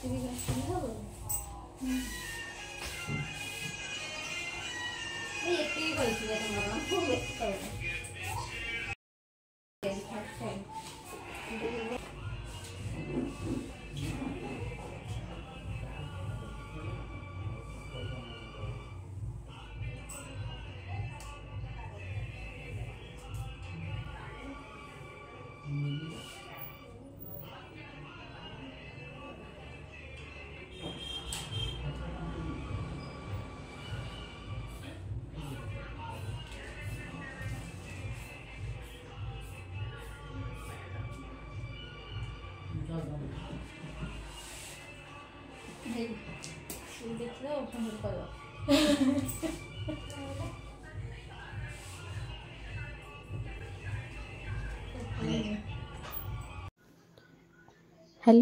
Hello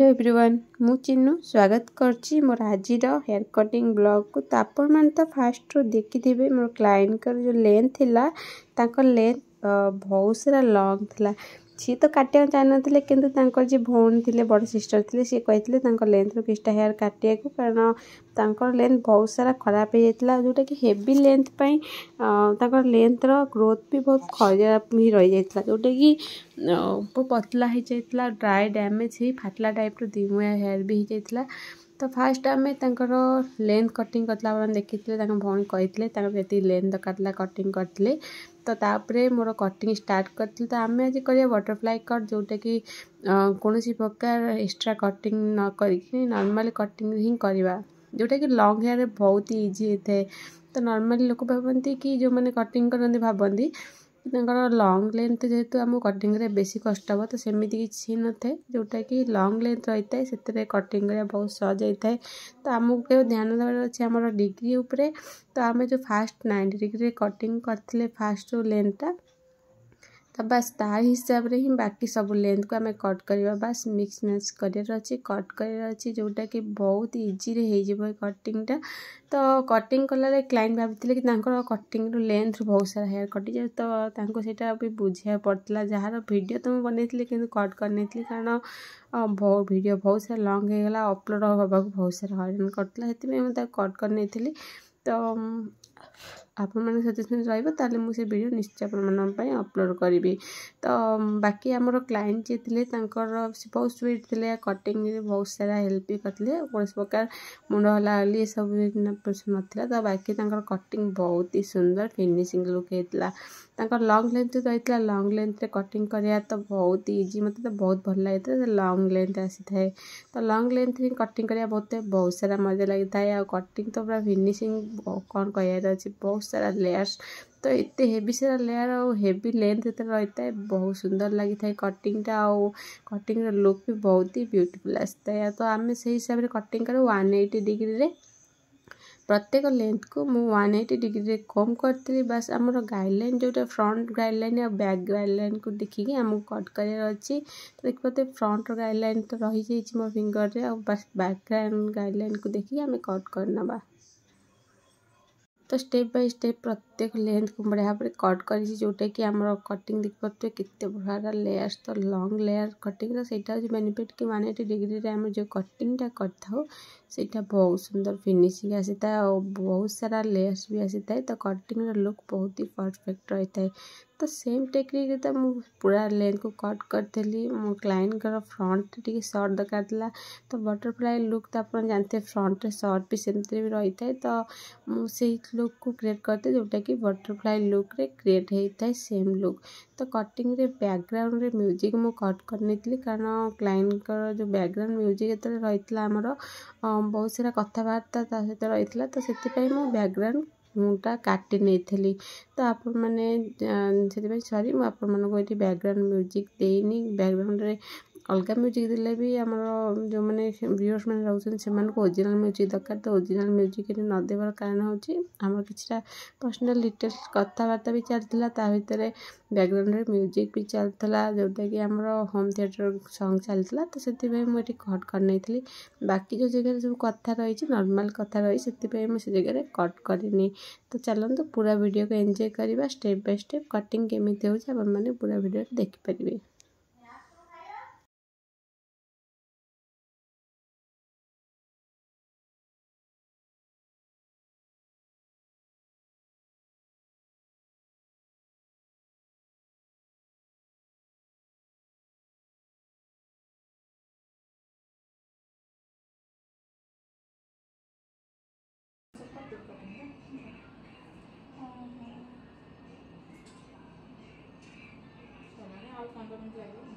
everyone मु चिन्नू स्वागत करची मोर आज हेयर कटिंग ब्लॉग को। तो आपण मैंने तो फास्ट देखी मोर क्लाइंट जो लेंथ थिला तांकर लेंथ बहुत सारा लॉन्ग थिला। सी तो काटिया चाहते कि जी भौणी थे बड़ सिस्टर थे सी कहते लेंथ किस्टा हेयर काटिया को, कारण लेंथ बहुत सारा खराब हो जाता जोटा कि हेवी लेंथ पर लेंथ ग्रोथ भी बहुत खराब ही रही जाता जोटा कि बहुत पतला हो जाता ड्राई डैमेज ही फाटला टाइप दिमुआ हेयर भी हो जाता। तो फास्ट आम लेंथ कटिंग करला देखी भौणी कहते लेंथ दरकार कटिंग करते। तो तापरे मोर कटिंग स्टार्ट करती। तो आम आज करिया बटरफ्लाई कट जोटा कि कौन प्रकार एक्स्ट्रा कटिंग न करी नॉर्मल कटिंग ही करवा जोटा कि लॉन्ग हेयर बहुत इजी होता है। तो नॉर्मली लोक भावती कि जो मैंने कटिंग करते भावती लॉन्ग लेंथ जेहेतु आम कटिंग रे बेसी कष्ट हे तो सेमती किसी न थाए जोटा कि लॉन्ग लेंथ रही है से कटिंग बहुत सहज होता है। तो आमको केवल ध्यान देवार अच्छे आम डिग्री उपरे। तो आम जो फास्ट 90 डिग्री कटिंग करते फास्ट जो लेंथटा तो बस तार हिसाब रे ही बाकी सब लेंथ को आम कट करवा बस मिक्स मैच करार अच्छी कट करार अच्छी जोटा कि बहुत इजी रे हो कटिंगटा। तो कटिंग कला क्लाइंट भाभी कि कटिंग लेंथ बहुत सारा हेयर कटि जाए तो सेटा भी बुझा पड़ता जार वीडियो तो मुझे बनई कि कट करनी कारण बहुत वीडियो बहुत सारा लॉन्ग हो गला अपलोड होगा बहुत सारा हईराण करता से कट करनी। तो आपण मैंने सजेसन रही मुझे वीडियो निश्चय आप अपलोड करी। तो बाकी आमर क्लाइंट जी थे बहुत स्वीट थे कटिंग बहुत सारा हेल्प भी करते कौन प्रकार मुंड हलाहली सब नाला। तो बाकी कटिंग बहुत ही सुंदर फिनिशिंग लुक होता लॉन्ग लेंथ रही है लॉन्ग लेंथ रे कटिंग कराया तो बहुत इजी मत तो बहुत भल लगी था लॉन्ग लेंथ आसी थाए। तो लॉन्ग लेंथ रे कटिंग कराया बहुत सारा मजा लगी था कटिंग तो पूरा फिनिशिंग कौन कह अच्छे बहुत सारा लेयर्स तो इतने हेवी सारा लेयर और हेवी लेंथ रही है बहुत सुंदर लगी था कटिंगटा और कटिंग लुक भी बहुत ही ब्यूटीफुल आसता है। तो आम से हिसाब से कटिंग कर 180 डिग्री रे प्रत्येक लेंथ को मु 180 डिग्री कम करती बस आमर गाइडलाइन जोटा फ्रंट गाइडलाइन और बैक गाइडलाइन को देखिए आमको कट करार अच्छी। तो देखते फ्रंट गाइडलाइन तो रही जाइए मो फिंगर रे और बस बैक गाइडलाइन को देखिए आम कट करना। तो स्टेप बाय स्टेप प्रत्येक लेंथ को बढ़िया भाव कट कर जोटा कि आम कटिंग देख पारे केते बड़ा लेयर्स तो लॉन्ग लेयर कटिंग सेटा बेनिफिट कि 180 डिग्री रे आम जो कटिंगटा करता सेटा बहुत सुंदर फिनिशिंग आसी था और बहुत सारा लेयर्स भी आसी था। तो कटिंग लुक बहुत ही परफेक्ट रही है। तो सेम टेक्निक तो मुझे पूरा लेंथ को कट करी मो क्लाइंट फ्रंट टी सर्ट दरकार था। तो बटरफ्लाई लुक तो आप जानते फ्रंट सर्ट भी सेमती भी रही है। तो मुझे लुक को क्रिएट करते जोटा कि बटरफ्लाई लुक रे क्रिएट होता है सेम लुक। तो कटिंग रे बैकग्राउंड रे म्यूजिक मु कट करनी कारण क्लाइंट जो बैकग्राउंड म्यूजिक जो रही आमर बहुत सारा कथबार्ता सहित रही तो से मो बैकग्राउंड मुटा काटी नहीं थी। तो आपण मैंने सॉरी मुझे बैकग्राउंड म्यूजिक देनी बैकग्राउंड रे अलग म्यूजिक देले भी आम जो मैंने व्यूअर्स मैंने रोचे से ओरिजिनल म्यूजिक दरकार। तो ओरिजिनल म्यूजिक न देवार कारण होम कि पर्सनाल डिटेल्स कथबार्ता भी चलता भितर बैकग्राउंड रे म्यूजिक भी चलता जोटा कि आम होम थिएटर सॉन्ग चलता। तो से मुझे कट कर नहीं थी बाकी जो जगह सब कथा रही नॉर्मल कथा रही से जगह कट करनी। तो चलते पूरा वीडियो को एंजॉय करवा स्टेप बाय स्टेप कटिंग केमी होने पूरा वीडियो देखिपारे। ଆଉ 15 ମିନିଟ୍ ଲାଗିବ।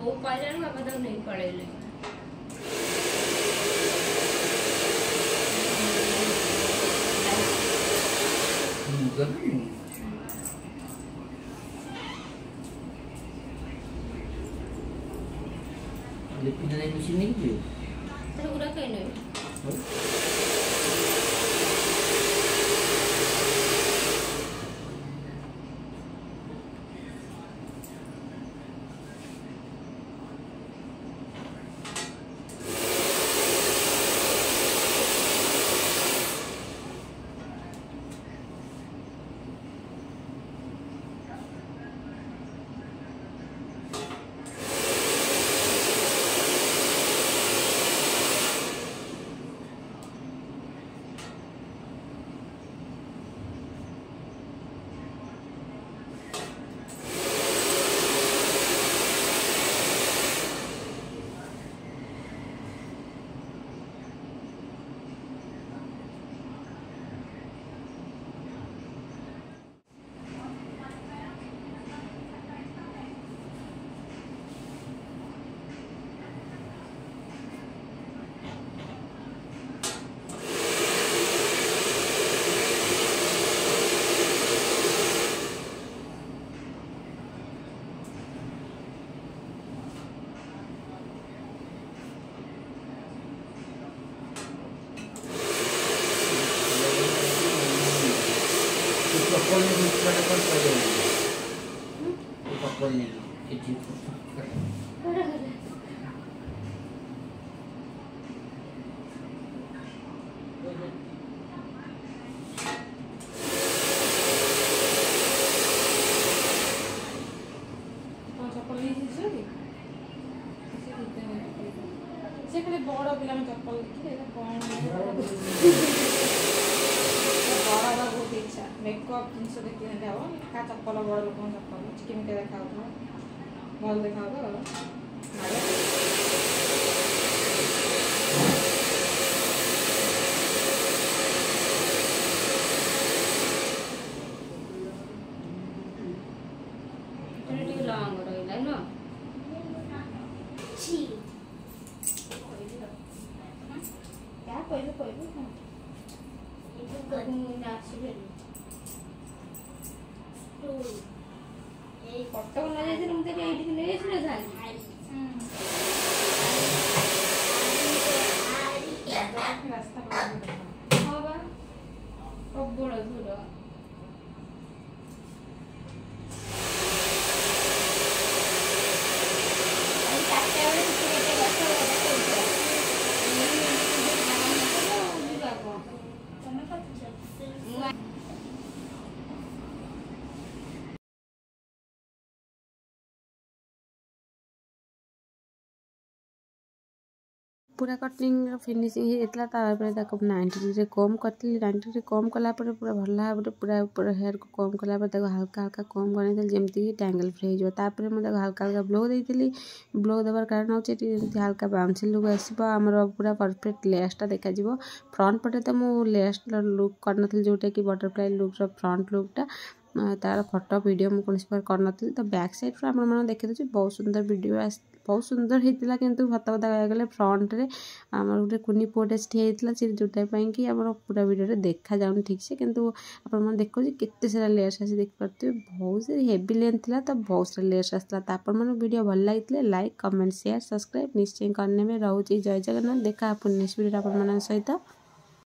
वो पालन बाबा तो नहीं पड़ेले Lebih dari mesin ni je. terus udah kena Pakolnya di mana pakolnya? Pakolnya kecil. ସେ ଖାଲି ବଡ଼ ପିଲାଙ୍କ ଚପଲ ଦେଖିଲେ କ'ଣ ବଡ଼ର ବହୁତ ଇଚ୍ଛା ମେକଅପ୍ ଜିନିଷ ଦେଖିଲେ ହେବ କାହା ଚପଲ ବଡ଼ ଲୋକଙ୍କ ଚପଲ ଚିକିମିକା ଦେଖାହେଉଥିବ ଭଲ ଦେଖାହେଉଥିବ ଟିକେ ଲଙ୍ଗ ରହିଲା ନା क्या पहले पहले ना ये तो गर्मी में नाच रही କଟକ ନ ଯାଇଥିଲେ ମୁଁ ତାକୁ ଏଇଠିକି ନେଇ ଆସିନଥାନ୍ତି। ରାସ୍ତା ପ୍ରବଳ ହଁ ବା ପ୍ରବଳ ଦୂର। पूरा कटिंग फिनिशिंग होता ताकू 90 डिग्री कम करी 90 डिग्री कम कलापर पूरा भल भाव पूरा ऊपर हेयर को कम कलापर हल्का हल्का कम कर जमीक टैंगल फ्री होपर मुझे हल्का हल्का ब्लो देती ब्लो देवार कारण होती हल्का बाउंसी लुक आसमर पूरा परफेक्ट लेसटा देखा फ्रंट पटे तो मुझे लेस लुक कर जोटा कि बटरफ्लाई लुक्र फ्रंट लुकटा तार फोटो वीडियो मुझे कौन कर तो बैक साइड आप देखी बहुत सुंदर वीडियो बहुत सुंदर होता किंतु सत कथा कह फ्रंट रे आमर गोटे कुनी पुटे ठिया सी जोटापी कि आम पूरा वीडियो देखा जाऊन ठीक से किंतु आप देखो केते सारा लेयर्स आसी देखिपे बहुत हेवी लेंथ था तो बहुत सारा लेयर्स आसला तो आप वीडियो भल लगी लाइक कमेंट शेयर सब्सक्राइब निश्चय करने में रोचे जय जगन्नाथ देखा नेक्स्ट वीडियो आप सहित।